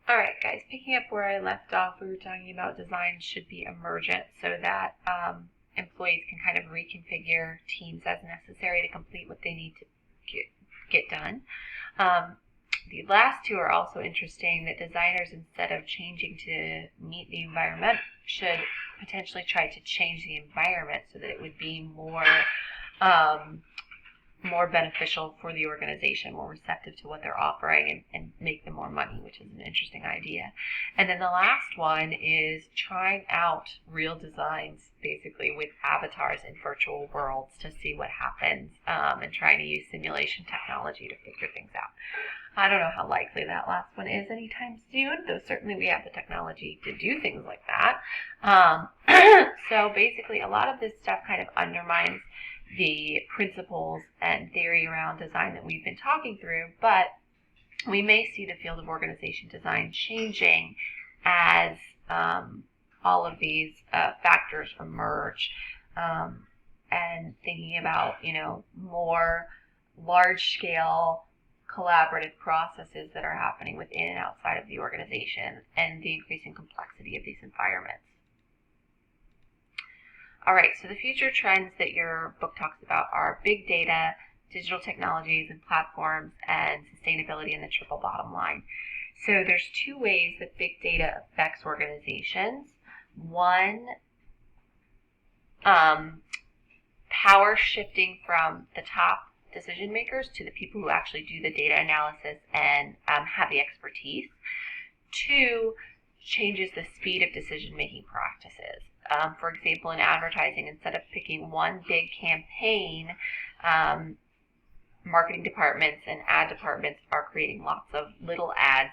All right, guys, picking up where I left off, we were talking about design should be emergent so that employees can kind of reconfigure teams as necessary to complete what they need to get done. The last two are also interesting, that designers, instead of changing to meet the environment, should potentially try to change the environment so that it would be more beneficial for the organization, more receptive to what they're offering, and make them more money, which is an interesting idea. And then the last one is trying out real designs, basically with avatars in virtual worlds to see what happens, and trying to use simulation technology to figure things out. I don't know how likely that last one is anytime soon, though certainly we have the technology to do things like that. So basically, a lot of this stuff kind of undermines the principles and theory around design that we've been talking through, but we may see the field of organization design changing as all of these factors emerge, and thinking about, more large-scale collaborative processes that are happening within and outside of the organization and the increasing complexity of these environments. All right, so the future trends that your book talks about are big data, digital technologies and platforms, and sustainability in the triple bottom line. So there's two ways that big data affects organizations. One, power shifting from the top decision makers to the people who actually do the data analysis and have the expertise. Two, changes the speed of decision-making practices. For example, in advertising, instead of picking one big campaign, marketing departments and ad departments are creating lots of little ads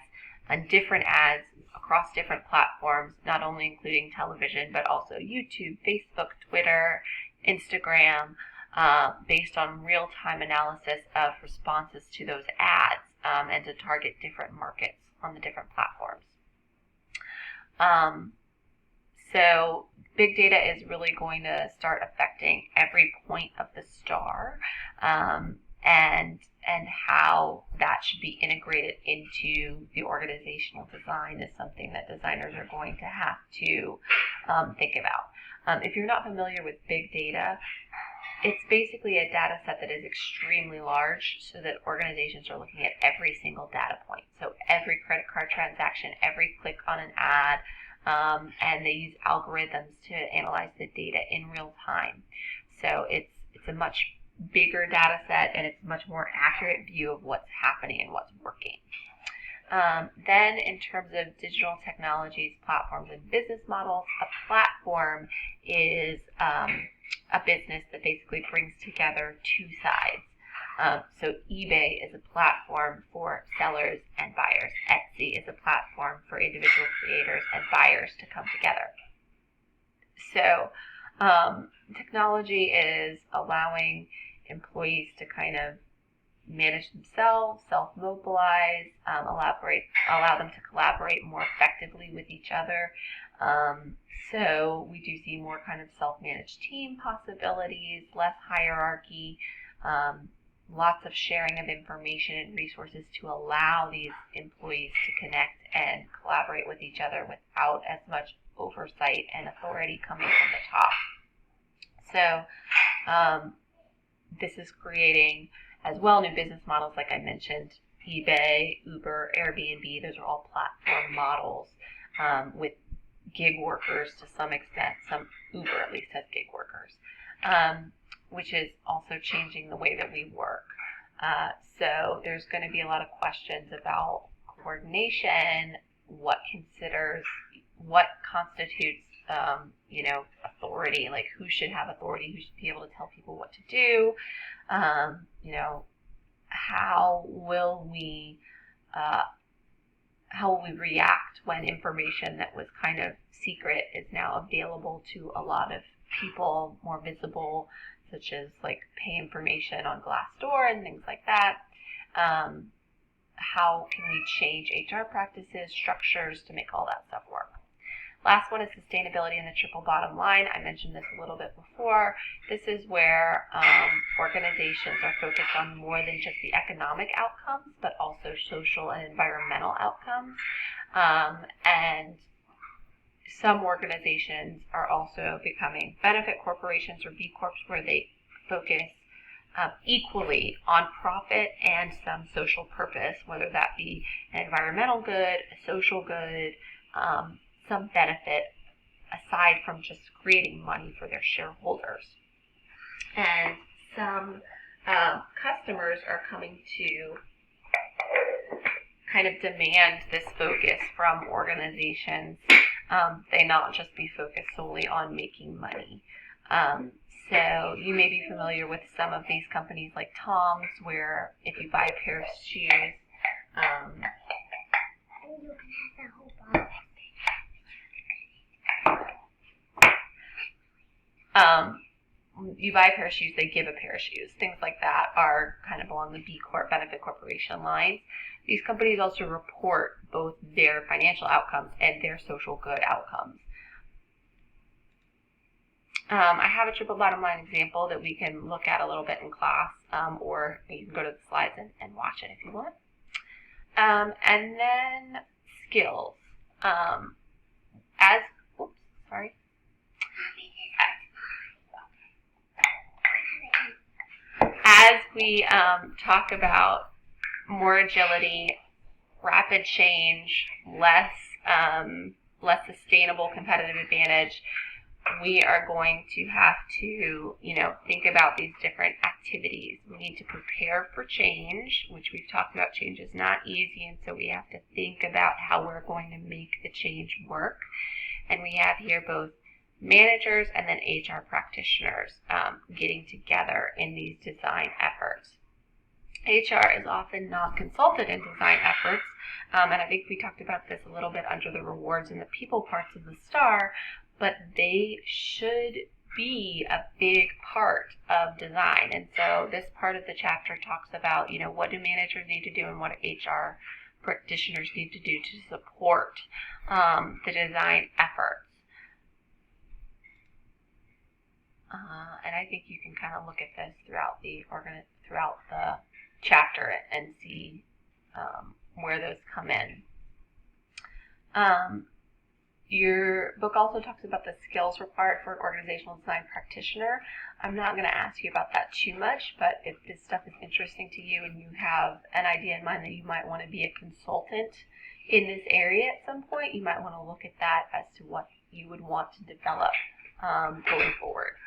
and different ads across different platforms, not only including television, but also YouTube, Facebook, Twitter, Instagram, based on real-time analysis of responses to those ads, and to target different markets on the different platforms. So big data is really going to start affecting every point of the star, and how that should be integrated into the organizational design is something that designers are going to have to think about. If you're not familiar with big data, it's basically a data set that is extremely large, so that organizations are looking at every single data point. So every credit card transaction, every click on an ad, and they use algorithms to analyze the data in real time. So it's a much bigger data set, and it's a much more accurate view of what's happening and what's working. Then in terms of digital technologies, platforms, and business models, a platform is a business that basically brings together two sides. So eBay is a platform for sellers and buyers. Etsy is a platform for individual creators and buyers to come together. So technology is allowing employees to kind of manage themselves, self-mobilize, allow them to collaborate more effectively with each other. So we do see more kind of self-managed team possibilities, less hierarchy, lots of sharing of information and resources to allow these employees to connect and collaborate with each other without as much oversight and authority coming from the top. So this is creating as well new business models, like I mentioned, eBay, Uber, Airbnb. Those are all platform models with gig workers to some extent. Uber at least has gig workers, which is also changing the way that we work. So there's going to be a lot of questions about coordination, what constitutes authority, like who should have authority, who should be able to tell people what to do. How will we react when information that was kind of secret is now available to a lot of people, more visible, such as like pay information on Glassdoor and things like that. How can we change HR practices, structures to make all that stuff work? Last one is sustainability in the triple bottom line. I mentioned this a little bit before. This is where organizations are focused on more than just the economic outcomes, but also social and environmental outcomes. And some organizations are also becoming benefit corporations or B Corps, where they focus equally on profit and some social purpose, whether that be an environmental good, a social good, some benefit aside from just creating money for their shareholders. And some customers are coming to kind of demand this focus from organizations. They not just be focused solely on making money. So you may be familiar with some of these companies like Tom's, where if you buy a pair of shoes, you buy a pair of shoes, they give a pair of shoes. Things like that are kind of along the B Corp benefit corporation lines. These companies also report both their financial outcomes and their social good outcomes. I have a triple bottom line example that we can look at a little bit in class, or you can go to the slides and watch it if you want. And then skills. As we talk about more agility, rapid change, less sustainable competitive advantage, we are going to have to, think about these different activities. We need to prepare for change, which we've talked about. Change is not easy, and so we have to think about how we're going to make the change work. And we have here both managers and then HR practitioners getting together in these design efforts. HR is often not consulted in design efforts, and I think we talked about this a little bit under the rewards and the people parts of the STAR, but they should be a big part of design. And so this part of the chapter talks about, what do managers need to do and what do HR practitioners need to do to support the design efforts. And I think you can kind of look at this throughout the chapter and see where those come in. Your book also talks about the skills required for an organizational design practitioner. I'm not going to ask you about that too much, but if this stuff is interesting to you and you have an idea in mind that you might want to be a consultant in this area at some point, you might want to look at that as to what you would want to develop going forward.